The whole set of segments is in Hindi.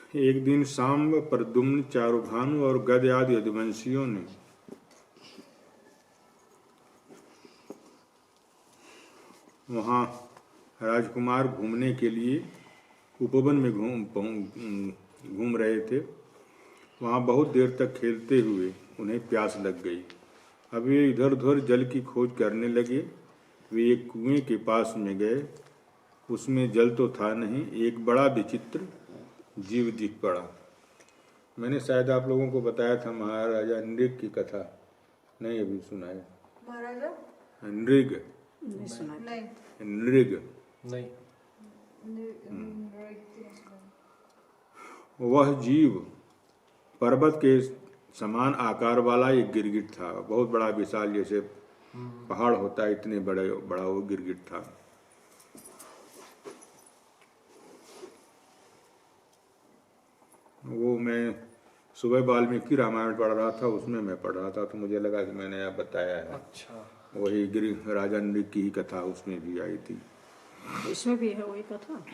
एक दिन सांब, प्रद्युम्न, चारुभानु और गद आदि यदुवंशियों ने वहाँ राजकुमार घूमने के लिए उपवन में घूम रहे थे। वहाँ बहुत देर तक खेलते हुए उन्हें प्यास लग गई। अब वे इधर उधर जल की खोज करने लगे। वे एक कुएं के पास में गए। उसमें जल तो था नहीं, एक बड़ा विचित्र जीव दिख पड़ा। मैंने शायद आप लोगों को बताया था महाराजा नृग की कथा, नहीं अभी सुनाया। महाराजा नृग नृग नहीं, वह जीव पर्वत के समान आकार वाला एक गिरगिट था। बहुत बड़ा विशाल, जैसे पहाड़ होता है इतने बड़ा वो गिरगिट था। वो मैं सुबह वाल्मीकि रामायण पढ़ रहा था, उसमें मैं पढ़ रहा था, तो मुझे लगा कि मैंने आप बताया है। अच्छा, वही राजा नृग की ही कथा उसमें भी आई थी। इसमें भी है वही कथा।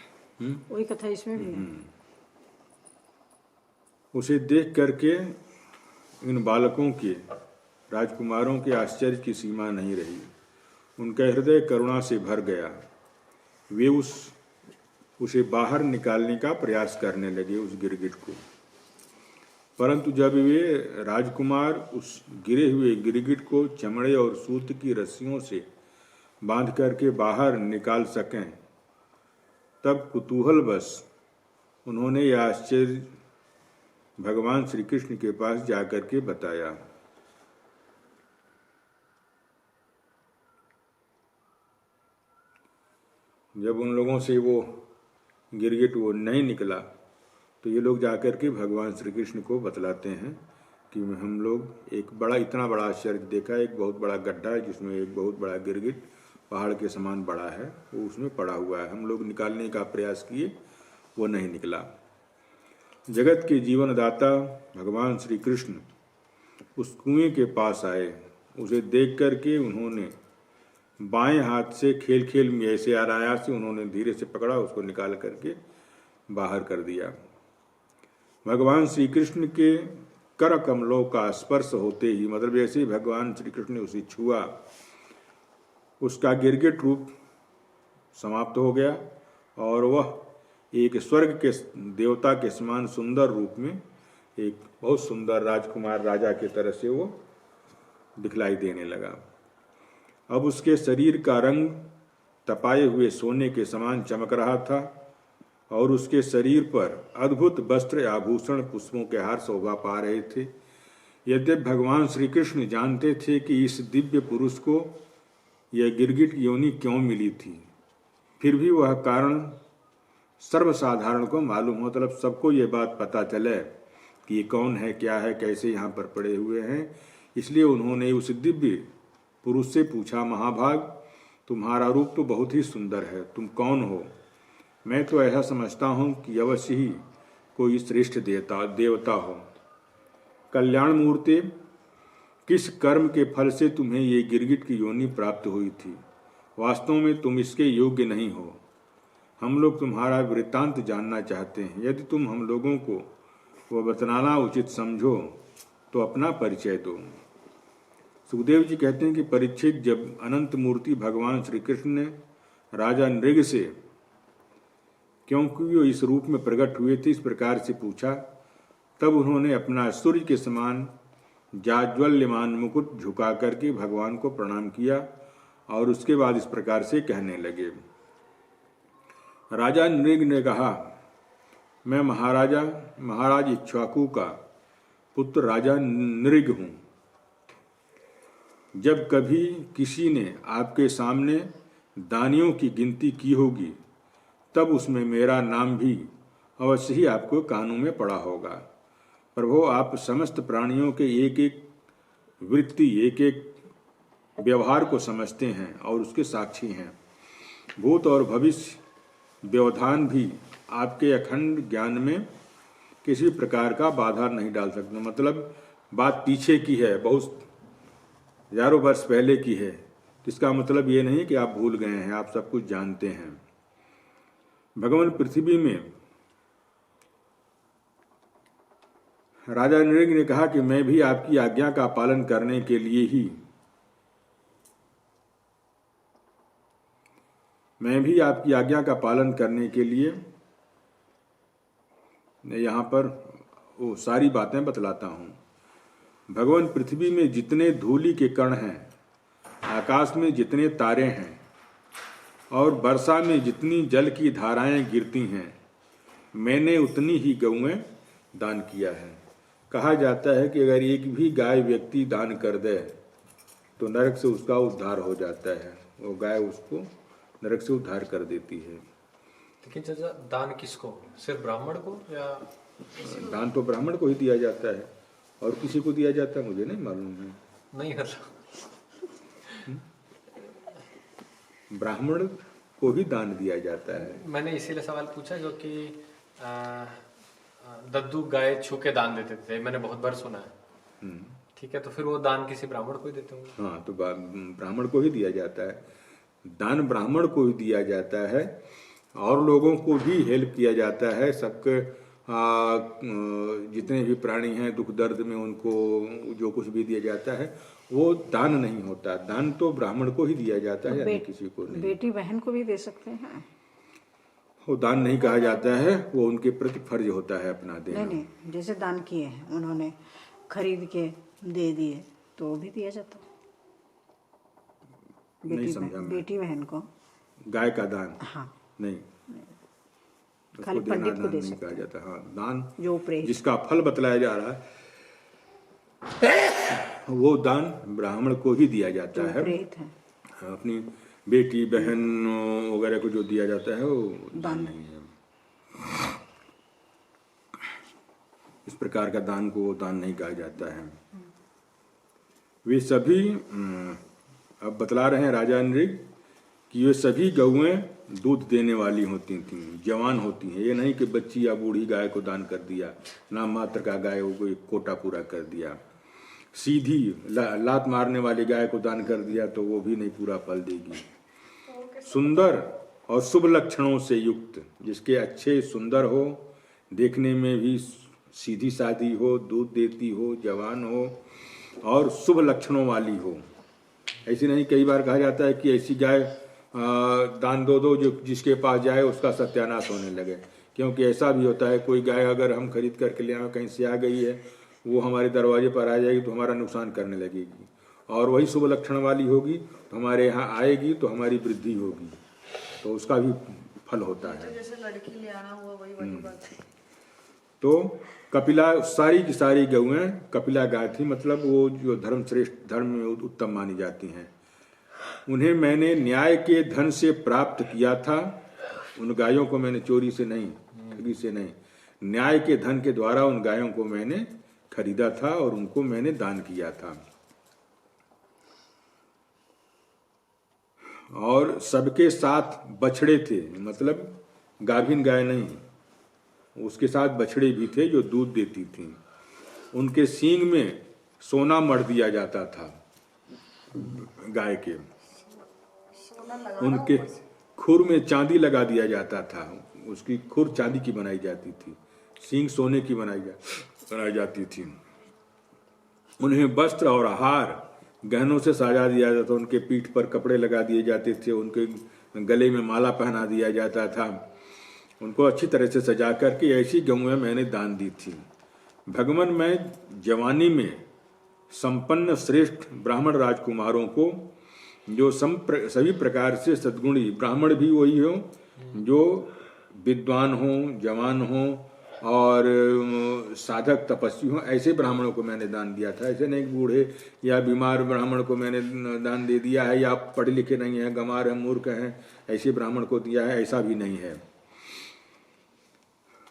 वही कथा इसमें भी है। उसे देख करके इन बालकों के, राजकुमारों के आश्चर्य की सीमा नहीं रही। उनका हृदय करुणा से भर गया। वे उसे बाहर निकालने का प्रयास करने लगे, उस गिरगिट को। परंतु जब वे राजकुमार उस गिरे हुए गिरगिट को चमड़े और सूत की रस्सियों से बांध करके बाहर निकाल सकें, तब कुतूहलवश उन्होंने यह आश्चर्य भगवान श्री कृष्ण के पास जाकर के बताया। जब उन लोगों से वो गिरगिट वो नहीं निकला, तो ये लोग जाकर के भगवान श्री कृष्ण को बतलाते हैं कि हम लोग एक बड़ा, इतना बड़ा आश्चर्य देखा। एक बहुत बड़ा गड्ढा है जिसमें एक बहुत बड़ा गिरगिट पहाड़ के समान बड़ा है, वो उसमें पड़ा हुआ है। हम लोग निकालने का प्रयास किए, वो नहीं निकला। जगत के जीवनदाता भगवान श्री कृष्ण उस कुएं के पास आए। उसे देख करके उन्होंने बाएं हाथ से खेल खेल में ऐसे अनायास से उन्होंने धीरे से पकड़ा, उसको निकाल करके बाहर कर दिया। भगवान श्री कृष्ण के कर कमलों का स्पर्श होते ही, मतलब जैसे ही भगवान श्री कृष्ण ने उसे छुआ, उसका गिरगिट रूप समाप्त हो गया और वह एक स्वर्ग के देवता के समान सुंदर रूप में, एक बहुत सुंदर राजकुमार राजा के तरह से वो दिखलाई देने लगा। अब उसके शरीर का रंग तपाए हुए सोने के समान चमक रहा था और उसके शरीर पर अद्भुत वस्त्र, आभूषण, पुष्पों के हार शोभा पा रहे थे। यद्यपि भगवान श्री कृष्ण जानते थे कि इस दिव्य पुरुष को यह गिरगिट योनि क्यों मिली थी, फिर भी वह कारण सर्वसाधारण को मालूम हो, मतलब सबको ये बात पता चले कि ये कौन है, क्या है, कैसे यहाँ पर पड़े हुए हैं। इसलिए उन्होंने उस दिव्य पुरुष से पूछा, महाभाग, तुम्हारा रूप तो बहुत ही सुंदर है, तुम कौन हो? मैं तो ऐसा समझता हूँ कि अवश्य ही कोई श्रेष्ठ देवता हो। कल्याण मूर्ति, किस कर्म के फल से तुम्हें ये गिरगिट की योनि प्राप्त हुई थी? वास्तव में तुम इसके योग्य नहीं हो। हम लोग तुम्हारा वृत्तांत जानना चाहते हैं। यदि तुम हम लोगों को वह बतलाना उचित समझो तो अपना परिचय दो। सुखदेव जी कहते हैं कि परीक्षित, जब अनंत मूर्ति भगवान श्री कृष्ण ने राजा नृग से, क्योंकि वो इस रूप में प्रकट हुए थे, इस प्रकार से पूछा, तब उन्होंने अपना सूर्य के समान जाज्वल्यमान मुकुट झुका करके भगवान को प्रणाम किया और उसके बाद इस प्रकार से कहने लगे। राजा नृग ने कहा, मैं महाराज इक्ष्वाकु का पुत्र राजा नृग हूँ। जब कभी किसी ने आपके सामने दानियों की गिनती की होगी, तब उसमें मेरा नाम भी अवश्य ही आपको कानों में पड़ा होगा। प्रभु, आप समस्त प्राणियों के एक एक वृत्ति, एक एक व्यवहार को समझते हैं और उसके साक्षी हैं। भूत और भविष्य व्यवधान भी आपके अखंड ज्ञान में किसी प्रकार का बाधा नहीं डाल सकते। मतलब बात पीछे की है, बहुत हजारों वर्ष पहले की है, तो इसका मतलब ये नहीं कि आप भूल गए हैं, आप सब कुछ जानते हैं। भगवान पृथ्वी में राजा नृग ने कहा कि मैं भी आपकी आज्ञा का पालन करने के लिए ही यहाँ पर वो सारी बातें बतलाता हूँ। भगवान, पृथ्वी में जितने धूलि के कण हैं, आकाश में जितने तारे हैं और वर्षा में जितनी जल की धाराएं गिरती हैं, मैंने उतनी ही गौएं दान किया है। कहा जाता है कि अगर एक भी गाय व्यक्ति दान कर दे तो नरक से उसका उद्धार हो जाता है। वो गाय उसको नरक से उद्धार कर देती है। लेकिन चाचा, दान किसको? सिर्फ ब्राह्मण को या? दान तो ब्राह्मण को ही दिया जाता है, और किसी को दिया जाता है मुझे नहीं मालूम है। नहीं ब्राह्मण को ही दान दिया जाता है। मैंने इसीलिए सवाल पूछा क्योंकि दद्दू गाय छू के दान देते थे, मैंने बहुत बार सुना है। ठीक है, तो फिर वो दान किसी ब्राह्मण को ही देते होंगे? हाँ, तो ब्राह्मण को ही दिया जाता है। दान ब्राह्मण को ही दिया जाता है, और लोगों को भी हेल्प किया जाता है। सबके जितने भी प्राणी हैं दुख दर्द में, उनको जो कुछ भी दिया जाता है वो दान नहीं होता। दान तो ब्राह्मण को ही दिया जाता है, यानी किसी को नहीं। बेटी बहन को भी दे सकते हैं। वो दान नहीं कहा जाता है, वो उनके प्रति फर्ज होता है अपना देना। नहीं, जैसे दान किए हैं उन्होंने, खरीद के दे दिए तो वो भी दिया जाता है। बेटी बहन को गाय का दान? हाँ, नहीं, खाली पंडित को दे सकते हैं। जाता। हाँ, दान जो जिसका फल बतलाया जा रहा है वो दान ब्राह्मण को ही दिया जाता है। अपनी बेटी बहन वगैरह को जो दिया जाता है वो दान नहीं है। इस प्रकार का दान को दान नहीं कहा जाता है। वे सभी अब बतला रहे हैं राजा नृग कि वे सभी गौएं दूध देने वाली होती थीं, जवान होती हैं। ये नहीं कि बच्ची या बूढ़ी गाय को दान कर दिया, नाम मात्र का गाय को एक कोटा पूरा कर दिया। सीधी लात मारने वाली गाय को दान कर दिया तो वो भी नहीं पूरा फल देगी। सुंदर और शुभ लक्षणों से युक्त, जिसके अच्छे सुंदर हो, देखने में भी सीधी सादी हो, दूध देती हो, जवान हो और शुभ लक्षणों वाली हो। ऐसी नहीं, कई बार कहा जाता है कि ऐसी गाय दान दो जो जिसके पास जाए उसका सत्यानाश होने लगे। क्योंकि ऐसा भी होता है, कोई गाय अगर हम खरीद करके ले आए, कहीं से आ गई है, वो हमारे दरवाजे पर आ जाएगी तो हमारा नुकसान करने लगेगी। और वही शुभ लक्षण वाली होगी तो हमारे यहाँ आएगी तो हमारी वृद्धि होगी, तो उसका भी फल होता है। जैसे लड़की ले आना हुआ वही बात है। तो कपिला, सारी की सारी गौएं कपिला गाय थी, मतलब वो जो धर्मश्रेष्ठ, धर्म में उत्तम मानी जाती हैं। उन्हें मैंने न्याय के धन से प्राप्त किया था। उन गायों को मैंने चोरी से नहीं, ठगी से नहीं, न्याय के धन के द्वारा उन गायों को मैंने खरीदा था और उनको मैंने दान किया था। और सबके साथ बछड़े थे, मतलब गाभिन गाय नहीं, उसके साथ बछड़े भी थे जो दूध देती थी। उनके सींग में सोना मढ़ दिया जाता था गाय के, उनके खुर में चांदी लगा दिया जाता था। उसकी खुर चांदी की बनाई जाती थी, सींग सोने की बनाई जाती थी। उन्हें वस्त्र और आहार गहनों से सजा दिया जाता था। उनके पीठ पर कपड़े लगा दिए जाते थे, उनके गले में माला पहना दिया जाता था। उनको अच्छी तरह से सजा करके ऐसी गौएं मैंने दान दी थी। भगवान, मैं जवानी में संपन्न श्रेष्ठ ब्राह्मण राजकुमारों को, जो सभी प्रकार से सद्गुणी, ब्राह्मण भी वही हो जो विद्वान हो, जवान हो और साधक तपस्वी हो, ऐसे ब्राह्मणों को मैंने दान दिया था। ऐसे नहीं बूढ़े या बीमार ब्राह्मण को मैंने दान दे दिया है, या पढ़े लिखे नहीं है, गंवार है, मूर्ख हैं, ऐसे ब्राह्मण को दिया है, ऐसा भी नहीं है।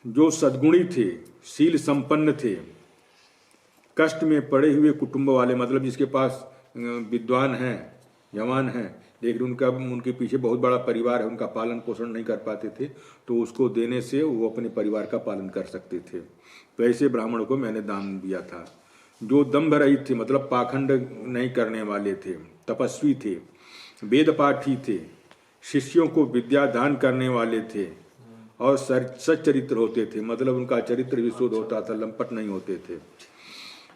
जो सद्गुणी थे, शील संपन्न थे, कष्ट में पड़े हुए कुटुंब वाले, मतलब जिसके पास विद्वान हैं, जवान हैं, लेकिन उनके पीछे बहुत बड़ा परिवार है, उनका पालन पोषण नहीं कर पाते थे, तो उसको देने से वो अपने परिवार का पालन कर सकते थे। तो ऐसे ब्राह्मणों को मैंने दान दिया था। जो दंभ रहित थे, मतलब पाखंड नहीं करने वाले थे, तपस्वी थे, वेद पाठी थे, शिष्यों को विद्या दान करने वाले थे और सच्चरित्र होते थे, मतलब उनका चरित्र भी शुद्ध होता था, लंपट नहीं होते थे।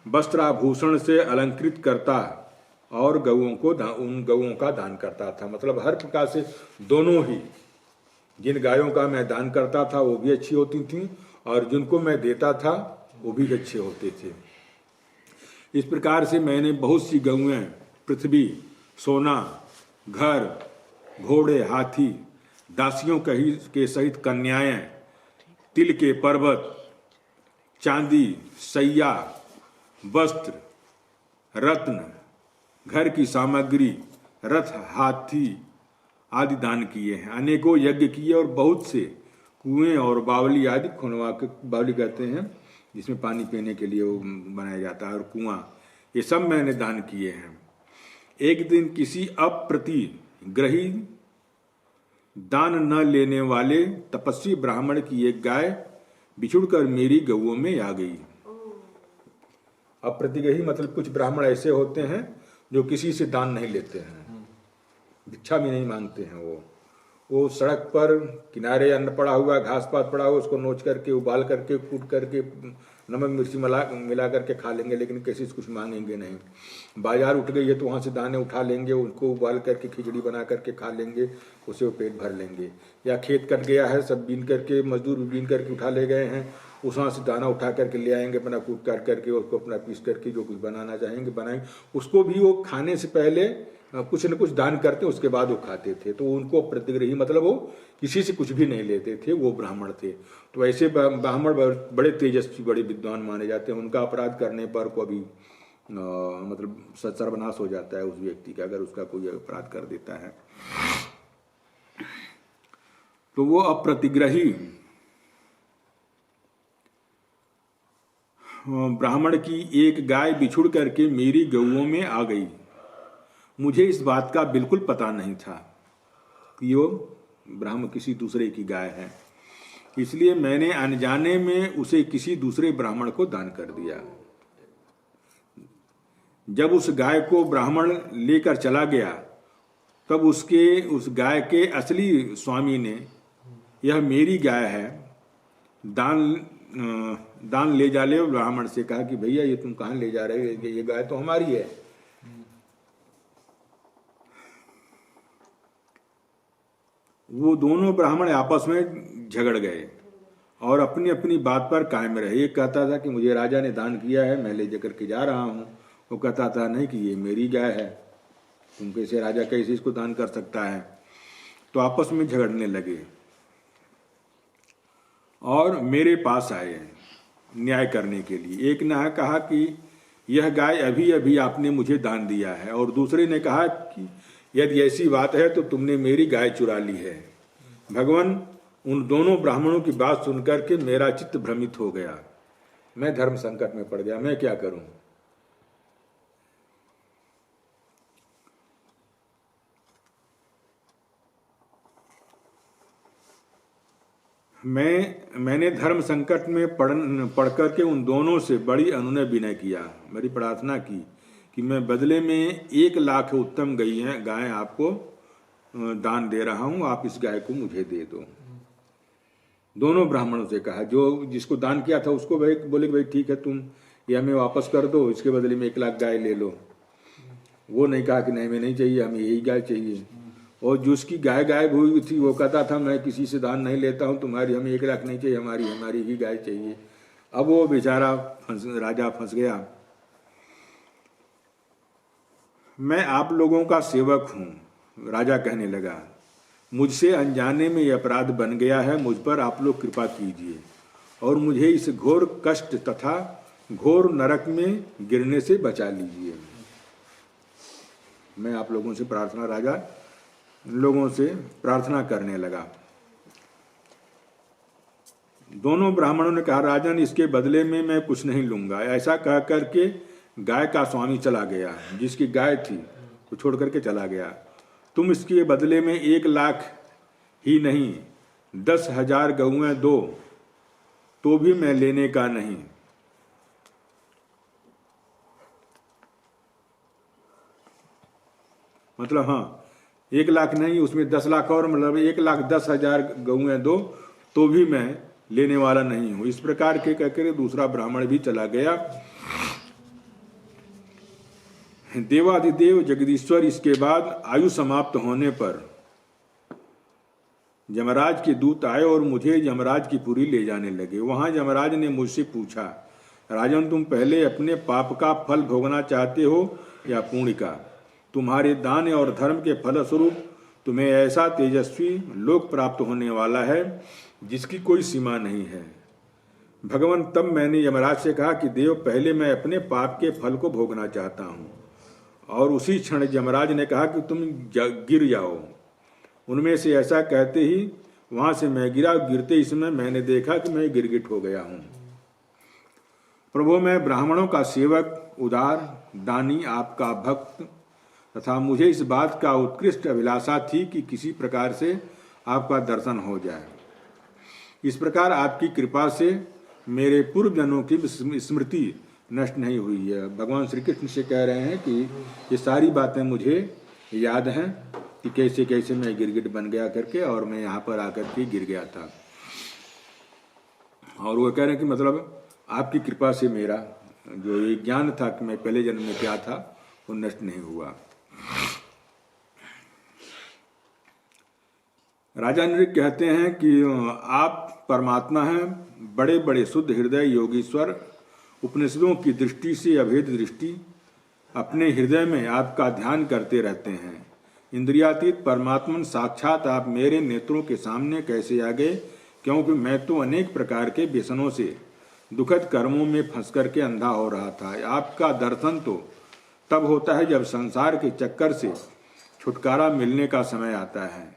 वस्त्राभूषण से अलंकृत करता और गौओं को उन गौओं का दान करता था। मतलब हर प्रकार से दोनों ही, जिन गायों का मैं दान करता था वो भी अच्छी होती थी और जिनको मैं देता था वो भी अच्छे होते थे। इस प्रकार से मैंने बहुत सी गौएं, पृथ्वी, सोना, घर, घोड़े, हाथी, दासियों के सहित कन्याएं, तिल के पर्वत, चांदी, सैया, वस्त्र, रत्न, घर की सामग्री, रथ, हाथी आदि दान किए हैं। अनेकों यज्ञ किए और बहुत से कुएं और बावली आदि खुनवा के, बावली कहते हैं जिसमें पानी पीने के लिए वो बनाया जाता है, और कुआं, ये सब मैंने दान किए हैं। एक दिन किसी अप्रतिग्रही दान न लेने वाले तपस्वी ब्राह्मण की एक गाय बिछुड़कर मेरी गौओं में आ गई। अप्रतिग्रही मतलब कुछ ब्राह्मण ऐसे होते हैं जो किसी से दान नहीं लेते हैं, भिक्षा भी नहीं मांगते हैं। वो सड़क पर किनारे अन्न पड़ा हुआ, घास पात पड़ा हुआ, उसको नोच करके, उबाल करके, कूट करके, नमक मिर्ची मिला करके खा लेंगे, लेकिन किसी से कुछ मांगेंगे नहीं। बाजार उठ गई है तो वहाँ से दाने उठा लेंगे, उनको उबाल करके खिचड़ी बना करके खा लेंगे, उससे वो पेट भर लेंगे। या खेत कट गया है, सब बीन करके, मजदूर बीन करके उठा ले गए हैं, उस वहाँ से दाना उठा करके ले आएंगे, अपना कूट काट करके उसको अपना पीस करके जो कुछ बनाना चाहेंगे बनाएंगे। उसको भी वो खाने से पहले कुछ न कुछ दान करते, उसके बाद वो खाते थे। तो उनको प्रतिग्रही मतलब वो किसी से कुछ भी नहीं लेते थे, वो ब्राह्मण थे। तो ऐसे ब्राह्मण बड़े तेजस्वी, बड़े विद्वान माने जाते हैं। उनका अपराध करने पर कभी मतलब सर्वनाश हो जाता है उस व्यक्ति का, अगर उसका कोई अपराध कर देता है। तो वो अप्रतिग्रही ब्राह्मण की एक गाय बिछुड़ करके मेरी गौओं में आ गई। मुझे इस बात का बिल्कुल पता नहीं था कि वो ब्राह्मण किसी दूसरे की गाय है, इसलिए मैंने अनजाने में उसे किसी दूसरे ब्राह्मण को दान कर दिया। जब उस गाय को ब्राह्मण लेकर चला गया तब उस गाय के असली स्वामी ने, यह मेरी गाय है, दान ले जा ले। ब्राह्मण से कहा कि भैया ये तुम कहाँ ले जा रहे हो, ये गाय तो हमारी है। वो दोनों ब्राह्मण आपस में झगड़ गए और अपनी अपनी बात पर कायम रहे। एक कहता था कि मुझे राजा ने दान किया है, मैं ले जाकर के जा रहा हूँ। वो कहता था नहीं कि ये मेरी गाय है, तुम कैसे, राजा कैसे इसको दान कर सकता है। तो आपस में झगड़ने लगे और मेरे पास आए न्याय करने के लिए। एक ने कहा कि यह गाय अभी अभी आपने मुझे दान दिया है, और दूसरे ने कहा कि यदि ऐसी बात है तो तुमने मेरी गाय चुरा ली है। भगवान, उन दोनों ब्राह्मणों की बात सुनकर के मेरा चित्त भ्रमित हो गया। मैं धर्म संकट में पड़ गया, मैं क्या करूं। मैंने धर्म संकट में पढ़ करके उन दोनों से बड़ी अनुनय विनय किया, मेरी प्रार्थना की कि मैं बदले में 1 लाख उत्तम गाय आपको दान दे रहा हूं, आप इस गाय को मुझे दे दो। दोनों ब्राह्मणों से कहा, जो जिसको दान किया था उसको भाई बोले कि भाई ठीक है, तुम ये हमें वापस कर दो, इसके बदले में 1 लाख गाय ले लो। वो नहीं कहा कि नहीं हमें नहीं चाहिए, हमें यही गाय चाहिए। और जिसकी गाय गायब हुई थी वो कहता था मैं किसी से दान नहीं लेता हूँ, तुम्हारी हमें 1 लाख नहीं चाहिए, हमारी ही गाय चाहिए। अब वो बेचारा राजा फंस गया। मैं आप लोगों का सेवक हूँ, राजा कहने लगा। मुझसे अनजाने में यह अपराध बन गया है, मुझ पर आप लोग कृपा कीजिए और मुझे इस घोर कष्ट तथा घोर नरक में गिरने से बचा लीजिए। मैं आप लोगों से प्रार्थना, राजा लोगों से प्रार्थना करने लगा। दोनों ब्राह्मणों ने कहा, राजन इसके बदले में मैं कुछ नहीं लूंगा। ऐसा कह करके गाय का स्वामी चला गया, जिसकी गाय थी वो छोड़ करके चला गया। तुम इसके बदले में 1 लाख ही नहीं 10,000 गौएं दो तो भी मैं लेने का नहीं। मतलब हाँ, 1 लाख नहीं, उसमें 10 लाख और, मतलब 1,10,000 गौएं दो तो भी मैं लेने वाला नहीं हूं। इस प्रकार के कहकर दूसरा ब्राह्मण भी चला गया। देवाधिदेव जगदीश्वर इसके बाद आयु समाप्त होने पर यमराज के दूत आए और मुझे यमराज की पुरी ले जाने लगे। वहां यमराज ने मुझसे पूछा, राजन तुम पहले अपने पाप का फल भोगना चाहते हो या पुण्य का? तुम्हारे दान और धर्म के फलस्वरूप तुम्हें ऐसा तेजस्वी लोक प्राप्त होने वाला है जिसकी कोई सीमा नहीं है। भगवान, तब मैंने यमराज से कहा कि देव, पहले मैं अपने पाप के फल को भोगना चाहता हूँ। और उसी क्षण यमराज ने कहा कि तुम गिर जाओ। उनमें से ऐसा कहते ही वहां से मैं गिरा। गिरते ही समय मैंने देखा कि मैं गिरगिट हो गया हूँ। प्रभु, मैं ब्राह्मणों का सेवक, उदार, दानी, आपका भक्त तथा मुझे इस बात का उत्कृष्ट अभिलाषा थी कि किसी प्रकार से आपका दर्शन हो जाए। इस प्रकार आपकी कृपा से मेरे पूर्व जन्मों की स्मृति नष्ट नहीं हुई है। भगवान श्री कृष्ण से कह रहे हैं कि ये सारी बातें मुझे याद हैं कि कैसे कैसे मैं गिरगिट बन गया करके, और मैं यहाँ पर आकर के गिर गया था। और वो कह रहे हैं कि मतलब आपकी कृपा से मेरा जो ये ज्ञान था कि मैं पहले जन्म में क्या था वो नष्ट नहीं हुआ। राजा नृग कहते हैं कि आप परमात्मा हैं, बड़े बड़े शुद्ध हृदय योगीश्वर, उपनिषदों की दृष्टि से अभेद दृष्टि, अपने हृदय में आपका ध्यान करते रहते हैं। इंद्रियातीत परमात्मन साक्षात आप मेरे नेत्रों के सामने कैसे आ गए? क्योंकि मैं तो अनेक प्रकार के व्यसनों से, दुखद कर्मों में फंस करके अंधा हो रहा था। आपका दर्शन तो तब होता है जब संसार के चक्कर से छुटकारा मिलने का समय आता है।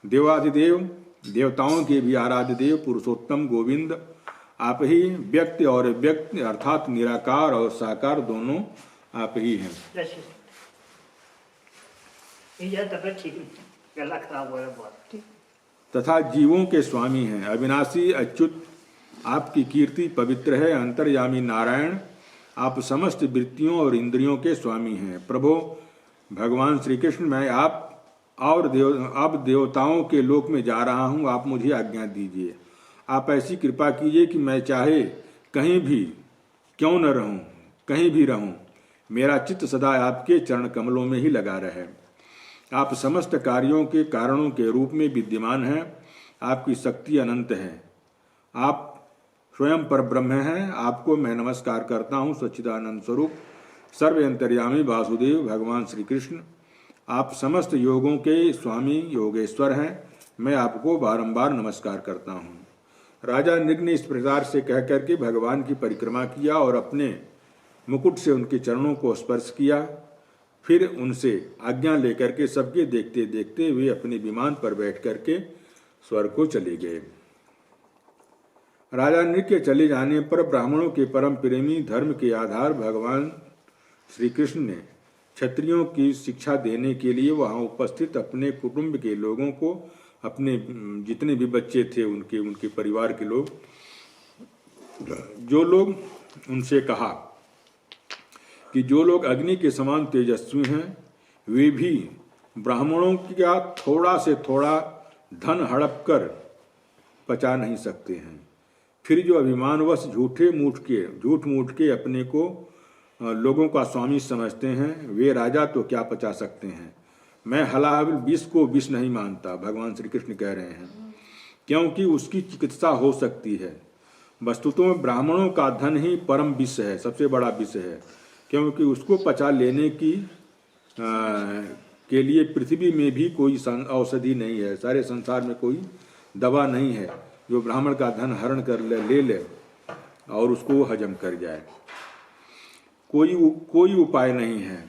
देवाधिदेव, देवताओं के भी आराध्य देव पुरुषोत्तम गोविंद, आप ही व्यक्ति और व्यक्ति अर्थात निराकार और साकार दोनों आप ही हैं। तथा जीवों के स्वामी हैं, अविनाशी अच्युत, आपकी कीर्ति पवित्र है। अंतर्यामी नारायण, आप समस्त वृत्तियों और इंद्रियों के स्वामी हैं। प्रभो भगवान श्री कृष्ण, मैं आप और अब देवताओं के लोक में जा रहा हूँ, आप मुझे आज्ञा दीजिए। आप ऐसी कृपा कीजिए कि मैं चाहे कहीं भी क्यों न रहूं, कहीं भी रहूं, मेरा चित्त सदा आपके चरण कमलों में ही लगा रहे। आप समस्त कार्यों के कारणों के रूप में विद्यमान हैं, आपकी शक्ति अनंत है, आप स्वयं पर ब्रह्म हैं। आपको मैं नमस्कार करता हूँ। सच्चिदानंद स्वरूप सर्व अंतर्यामी वासुदेव भगवान श्री कृष्ण, आप समस्त योगों के स्वामी योगेश्वर हैं। मैं आपको बारंबार नमस्कार करता हूँ। राजा नृग ने इस प्रकार से कह करके भगवान की परिक्रमा किया और अपने मुकुट से उनके चरणों को स्पर्श किया। फिर उनसे आज्ञा लेकर के सबके देखते देखते वे अपने विमान पर बैठ करके स्वर्ग को चले गए। राजा नृग के चले जाने पर ब्राह्मणों के परम प्रेमी, धर्म के आधार भगवान श्री कृष्ण ने क्षत्रियों की शिक्षा देने के लिए वहां उपस्थित अपने कुटुंब के लोगों को, अपने जितने भी बच्चे थे उनके परिवार के लोग, जो लोग उनसे कहा कि जो लोग अग्नि के समान तेजस्वी हैं वे भी ब्राह्मणों का थोड़ा से थोड़ा धन हड़प कर पचा नहीं सकते हैं। फिर जो अभिमानवश झूठ मूठ के अपने को लोगों का स्वामी समझते हैं, वे राजा तो क्या पचा सकते हैं। मैं हलाहल विष को विष नहीं मानता, भगवान श्री कृष्ण कह रहे हैं, क्योंकि उसकी चिकित्सा हो सकती है। वस्तुतः में ब्राह्मणों का धन ही परम विष है, सबसे बड़ा विष है, क्योंकि उसको पचा लेने के लिए पृथ्वी में भी कोई औषधि नहीं है, सारे संसार में कोई दवा नहीं है जो ब्राह्मण का धन हरण कर ले और उसको हजम कर जाए। कोई उपाय नहीं है।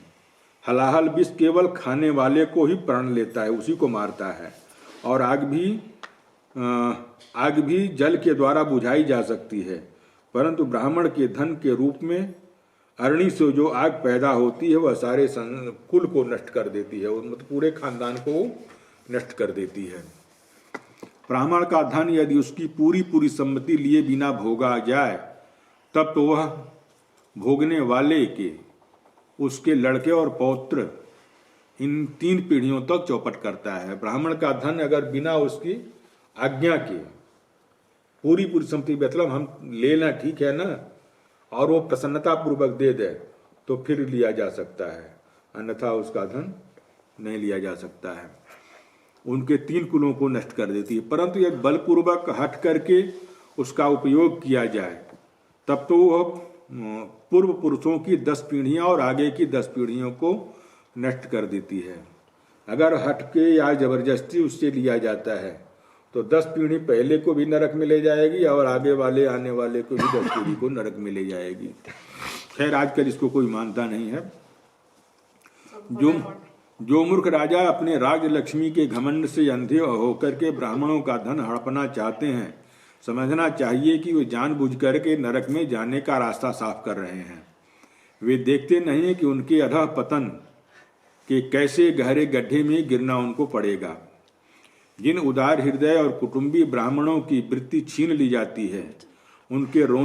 हलाहल विष केवल खाने वाले को ही प्राण लेता है, उसी को मारता है। और आग भी जल के द्वारा बुझाई जा सकती है, परंतु ब्राह्मण के धन के रूप में अरणि से जो आग पैदा होती है वह सारे कुल को नष्ट कर देती है, मतलब पूरे खानदान को नष्ट कर देती है। ब्राह्मण का धन यदि उसकी पूरी संपत्ति लिए बिना भोगा जाए तब तो वह भोगने वाले के, उसके लड़के और पौत्र, इन 3 पीढ़ियों तक चौपट करता है। ब्राह्मण का धन अगर बिना उसकी आज्ञा के पूरी पूरी संपत्ति मतलब हम लेना ठीक है ना, और वो प्रसन्नता पूर्वक दे दे तो फिर लिया जा सकता है, अन्यथा उसका धन नहीं लिया जा सकता है। उनके 3 कुलों को नष्ट कर देती है, परंतु एक बलपूर्वक हट करके उसका उपयोग किया जाए तब तो वह पूर्व पुरुषों की 10 पीढ़ियां और आगे की 10 पीढ़ियों को नष्ट कर देती है। अगर हट के या जबरदस्ती उससे लिया जाता है तो 10 पीढ़ी पहले को भी नरक में ले जाएगी और आगे वाले आने वाले को भी 10 पीढ़ी को नरक में ले जाएगी। खैर आजकल इसको कोई मानता नहीं है। जो मूर्ख राजा अपने राज लक्ष्मी के घमंड से अंधे होकर के ब्राह्मणों का धन हड़पना चाहते हैं, समझना चाहिए कि वे जानबूझ करके नरक में जाने का रास्ता साफ कर रहे हैं। वे देखते नहीं कि उनके अधः पतन के कैसे गहरे गड्ढे में गिरना उनको पड़ेगा। जिन उदार हृदय और कुटुंबी ब्राह्मणों की वृत्ति छीन ली जाती है, उनके